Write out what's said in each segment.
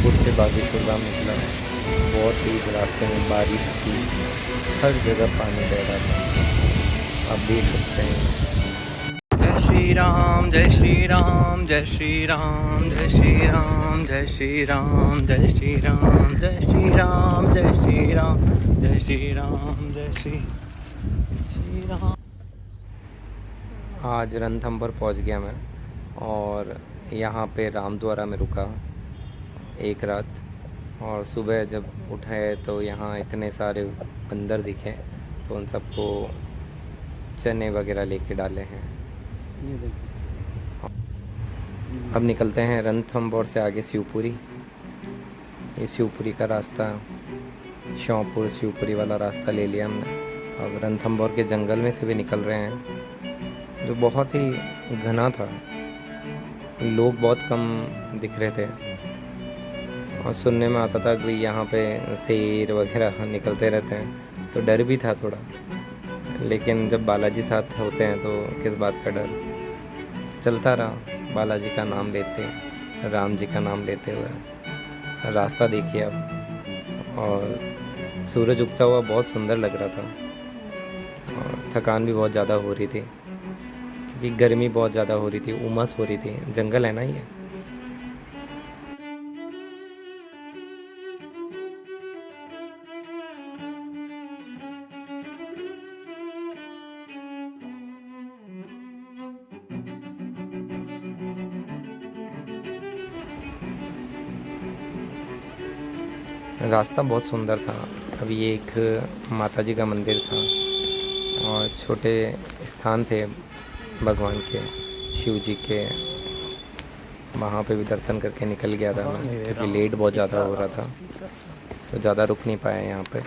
श्योपुर से बागेश्वर धाम निकला। बहुत तेज रास्ते में बारिश थी, हर जगह पानी बह रहा था, आप देख सकते हैं। जय श्री राम जय श्री राम जय श्री राम जय श्री राम जय श्री राम जय श्री राम जय श्री राम जय श्री राम जय श्री राम जय श्री राम। आज रणथंभौर पहुंच गया मैं और यहाँ पे रामद्वारा में रुका एक रात। और सुबह जब उठे तो यहाँ इतने सारे बंदर दिखे, तो उन सबको चने वगैरह लेके डाले हैं। अब निकलते हैं रणथंभौर से आगे शिवपुरी। ये शिवपुरी का रास्ता, श्योपुर शिवपुरी वाला रास्ता ले लिया हमने। अब रणथंभौर के जंगल में से भी निकल रहे हैं, जो बहुत ही घना था, लोग बहुत कम दिख रहे थे। और सुनने में आता था कि यहाँ पे शेर वगैरह निकलते रहते हैं, तो डर भी था थोड़ा। लेकिन जब बालाजी साथ होते हैं तो किस बात का डर। चलता रहा, बालाजी का नाम लेते, राम जी का नाम लेते हुए। रास्ता देखिए अब, और सूरज उगता हुआ बहुत सुंदर लग रहा था। और थकान भी बहुत ज़्यादा हो रही थी, क्योंकि गर्मी बहुत ज़्यादा हो रही थी, उमस हो रही थी। जंगल है ना ये। रास्ता बहुत सुंदर था। अब ये एक माता जी का मंदिर था और छोटे स्थान थे भगवान के, शिव जी के। वहाँ पे भी दर्शन करके निकल गया था मैं, क्योंकि लेट बहुत ज़्यादा हो रहा था, तो ज़्यादा रुक नहीं पाया यहाँ पे।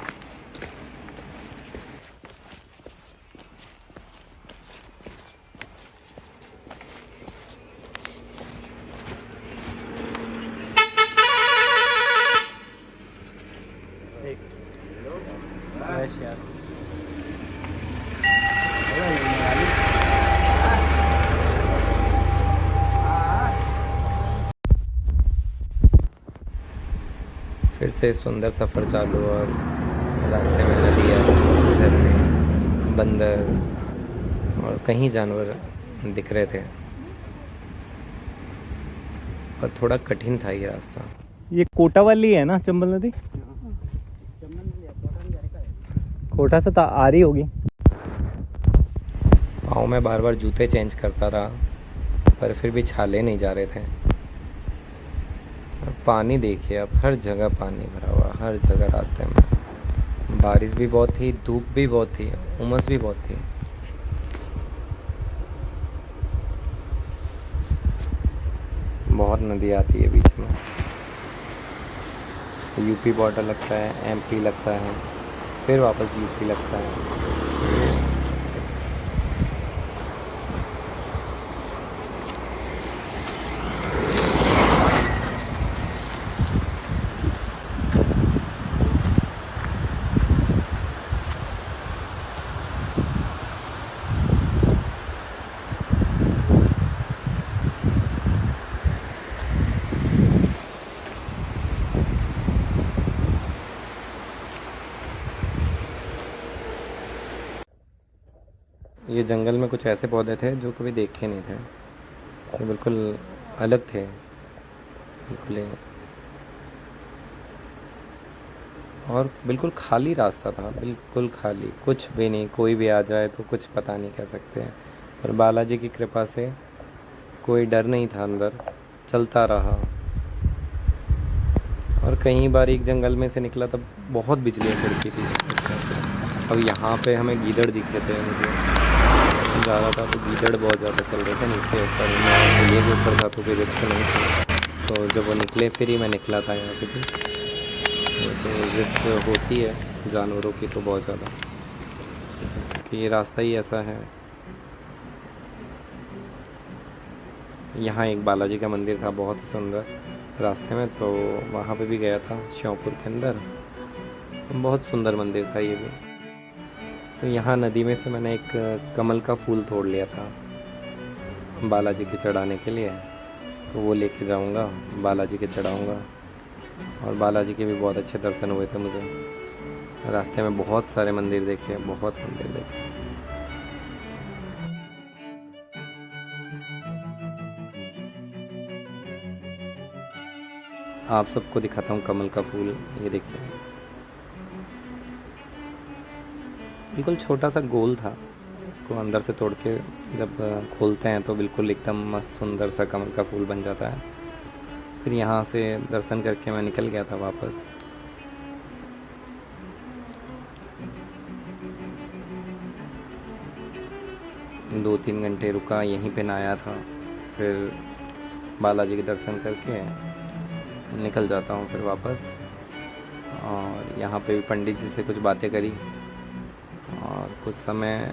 फिर से सुंदर सफ़र चालू, और रास्ते में नदियाँ, झरने, बंदर और कहीं जानवर दिख रहे थे। पर थोड़ा कठिन था ये रास्ता। ये कोटा वाली है ना चंबल नदी? कोटा से तो आ रही होगी। पाँव में बार बार जूते चेंज करता रहा, पर फिर भी छाले नहीं जा रहे थे। पानी देखिए, अब हर जगह पानी भरा हुआ, हर जगह रास्ते में। बारिश भी बहुत थी, धूप भी बहुत थी, उमस भी बहुत थी। बहुत नदी आती है बीच में। यूपी बॉर्डर लगता है, एमपी लगता है, फिर वापस यूपी लगता है। ये जंगल में कुछ ऐसे पौधे थे जो कभी देखे नहीं थे, ये बिल्कुल अलग थे, बिल्कुल। और बिल्कुल खाली रास्ता था, बिल्कुल खाली, कुछ भी नहीं। कोई भी आ जाए तो कुछ पता नहीं कह सकते हैं। पर बालाजी की कृपा से कोई डर नहीं था अंदर, चलता रहा। और कई बार एक जंगल में से निकला तब बहुत बिजलियाँ कड़की थी उसमें से। अब यहाँ पे हमें गीदड़ दिखे थे, मुझे जा रहा था तो गीदड़ बहुत ज़्यादा चल रहे थे नीचे। पर मैं पुलिया के ऊपर था तो कोई रिस्क नहीं था, तो जब वो निकले फिर ही मैं निकला था यहाँ से भी। तो रिस्क होती है जानवरों की तो बहुत ज़्यादा, कि ये रास्ता ही ऐसा है। यहाँ एक बालाजी का मंदिर था बहुत ही सुंदर रास्ते में, तो वहाँ पे भी गया था श्योपुर के अंदर। बहुत सुंदर मंदिर था ये भी। तो यहाँ नदी में से मैंने एक कमल का फूल तोड़ लिया था बालाजी के चढ़ाने के लिए, तो वो लेके जाऊँगा, बालाजी के चढ़ाऊँगा। और बालाजी के भी बहुत अच्छे दर्शन हुए थे मुझे। रास्ते में बहुत सारे मंदिर देखे, बहुत मंदिर देखे। आप सबको दिखाता हूँ कमल का फूल, ये देखिए, बिल्कुल छोटा सा गोल था। इसको अंदर से तोड़ के जब खोलते हैं तो बिल्कुल एकदम मस्त सुंदर सा कमल का फूल बन जाता है। फिर यहाँ से दर्शन करके मैं निकल गया था वापस। दो 3 घंटे रुका, यहीं पे नहाया था, फिर बालाजी के दर्शन करके निकल जाता हूँ फिर वापस। और यहाँ पे भी पंडित जी से कुछ बातें करी, और कुछ समय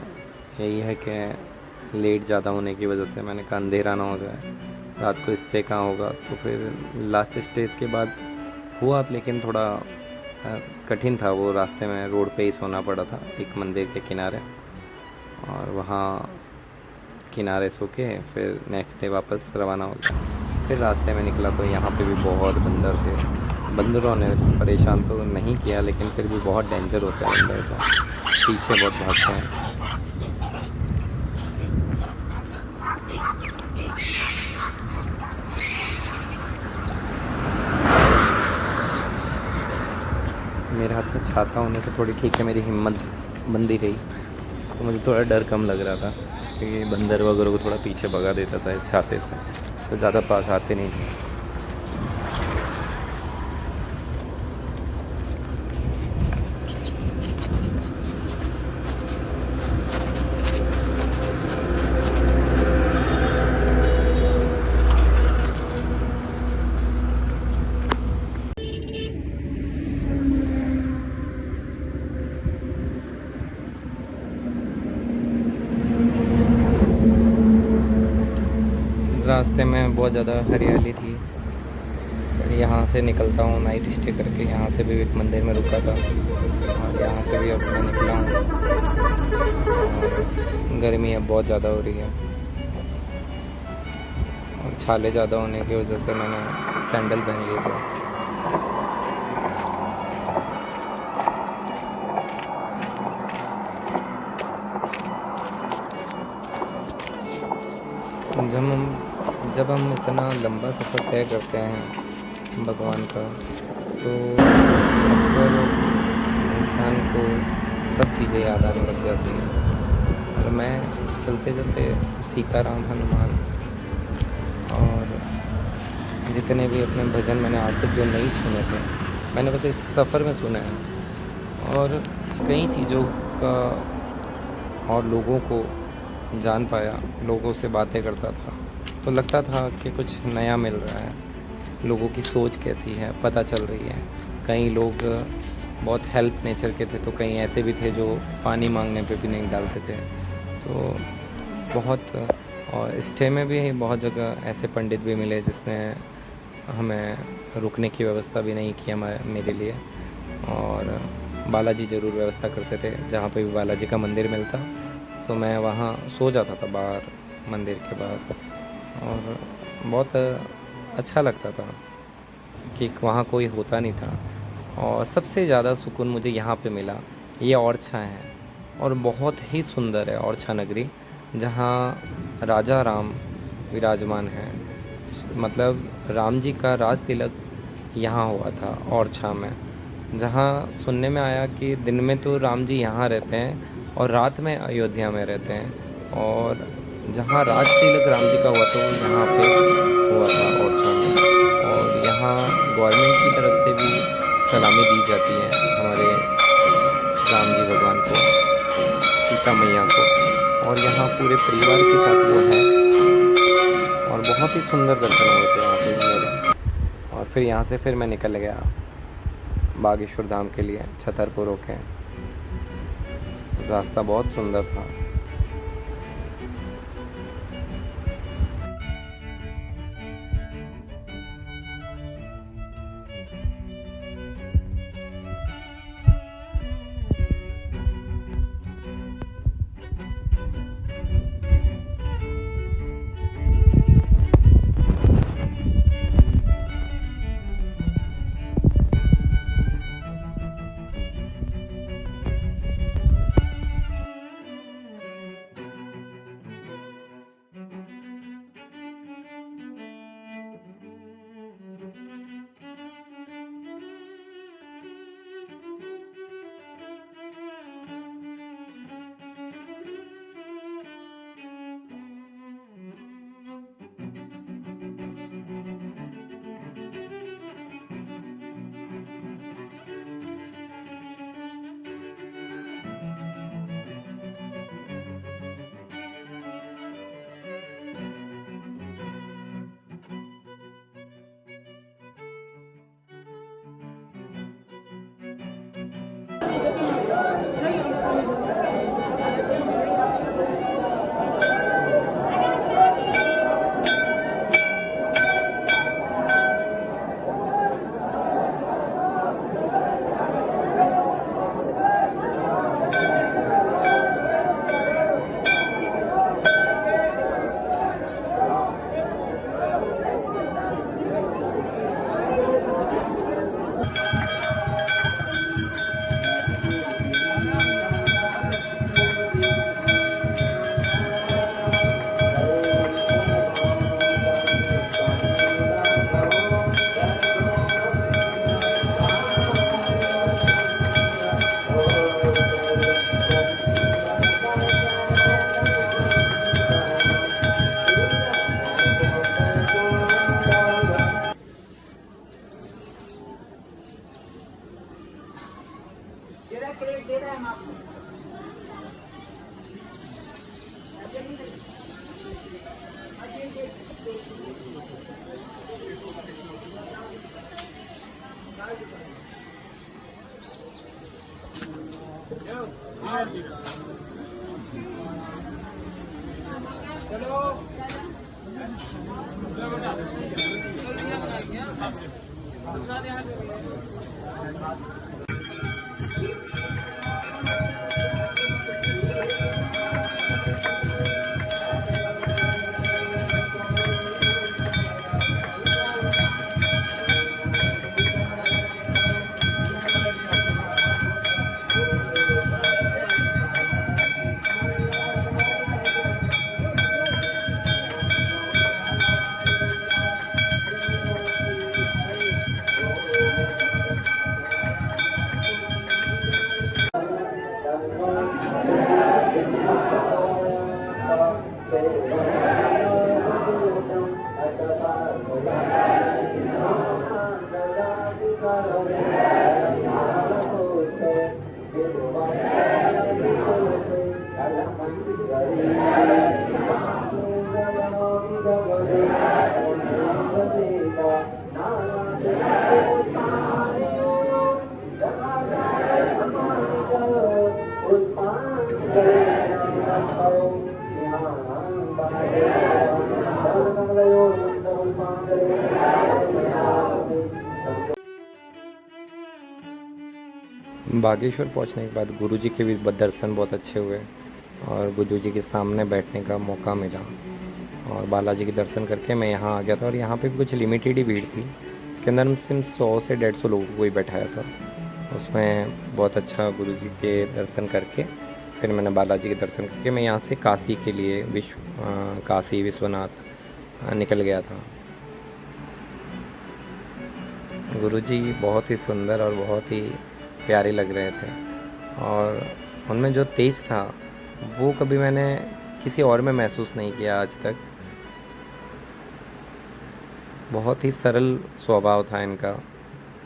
यही है कि लेट ज़्यादा होने की वजह से मैंने कहा अंधेरा ना हो जाए, रात को स्टे कहाँ होगा। तो फिर लास्ट स्टेज के बाद हुआ, लेकिन थोड़ा कठिन था वो। रास्ते में रोड पे ही सोना पड़ा था एक मंदिर के किनारे, और वहाँ किनारे सो के फिर नेक्स्ट डे वापस रवाना हो गया। फिर रास्ते में निकला तो यहाँ पे भी बहुत बंदर थे। बंदरों ने परेशान तो नहीं किया, लेकिन फिर भी बहुत डेंजर होता है बंदर का, पीछे बहुत भागते हैं। मेरे हाथ में छाता होने से थोड़ी ठीक है, मेरी हिम्मत बंदी रही, तो मुझे थोड़ा डर कम लग रहा था, क्योंकि बंदर वगैरह को थोड़ा पीछे भगा देता था इस छाते से, तो ज़्यादा पास आते नहीं थे। रास्ते में बहुत ज़्यादा हरियाली थी। फिर यहाँ से निकलता हूँ नाइट स्टे करके, यहाँ से भी एक मंदिर में रुका था, और यहाँ से भी अब मैं निकला हूँ। और गर्मी अब बहुत ज़्यादा हो रही है, और छाले ज़्यादा होने की वजह से मैंने सैंडल पहन लिए थे। जब हम इतना लंबा सफ़र तय करते हैं भगवान का, तो अक्सर इंसान को सब चीज़ें याद आने लग जाती हैं। और मैं चलते चलते सीताराम, हनुमान और जितने भी अपने भजन मैंने आज तक जो नहीं सुने थे, मैंने बस इस सफ़र में सुना है। और कई चीज़ों का और लोगों को जान पाया, लोगों से बातें करता था, तो लगता था कि कुछ नया मिल रहा है। लोगों की सोच कैसी है पता चल रही है। कई लोग बहुत हेल्प नेचर के थे, तो कई ऐसे भी थे जो पानी मांगने पे भी नहीं डालते थे। तो बहुत, और स्टे में भी बहुत जगह ऐसे पंडित भी मिले जिसने हमें रुकने की व्यवस्था भी नहीं की मेरे लिए। और बालाजी ज़रूर व्यवस्था करते थे, जहाँ पे भी बालाजी का मंदिर मिलता तो मैं वहाँ सो जाता था बाहर मंदिर के बाद। और बहुत अच्छा लगता था कि वहाँ कोई होता नहीं था। और सबसे ज़्यादा सुकून मुझे यहाँ पे मिला, ये ओरछा है, और बहुत ही सुंदर है ओरछा नगरी, जहाँ राजा राम विराजमान हैं। मतलब राम जी का राज तिलक यहाँ हुआ था ओरछा में, जहाँ सुनने में आया कि दिन में तो राम जी यहाँ रहते हैं और रात में अयोध्या में रहते हैं। और जहाँ राज तिलक राम जी का हुआ था वो यहाँ पे हुआ था ओरछा में। और यहाँ गवर्नमेंट की तरफ से भी सलामी दी जाती है हमारे राम जी भगवान को, सीता मैया को, और यहाँ पूरे परिवार के साथ वो है। और बहुत ही सुंदर दर्शन हुए थे यहाँ पे मेरे। और फिर यहाँ से फिर मैं निकल गया बागेश्वर धाम के लिए, छतरपुर होके। रास्ता बहुत सुंदर था। बागेश्वर पहुंचने के बाद गुरुजी के भी दर्शन बहुत अच्छे हुए और गुरुजी के सामने बैठने का मौका मिला और बालाजी के दर्शन करके मैं यहाँ आ गया था। और यहाँ पे भी कुछ लिमिटेड ही भीड़ थी, इसके अंदर सिर्फ 100 से 150 लोगों को ही बैठाया था। उसमें बहुत अच्छा गुरुजी के दर्शन करके फिर मैंने बालाजी के दर्शन करके मैं यहाँ से काशी के लिए काशी विश्वनाथ निकल गया था। गुरुजी बहुत ही सुंदर और बहुत ही प्यारे लग रहे थे और उनमें जो तेज था वो कभी मैंने किसी और में महसूस नहीं किया आज तक। बहुत ही सरल स्वभाव था इनका।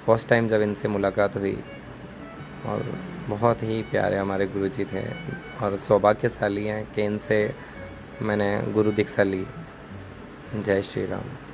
फर्स्ट टाइम जब इनसे मुलाकात हुई और बहुत ही प्यारे हमारे गुरुजी थे और सौभाग्यशाली हैं कि इनसे मैंने गुरु दीक्षा ली। जय श्री राम।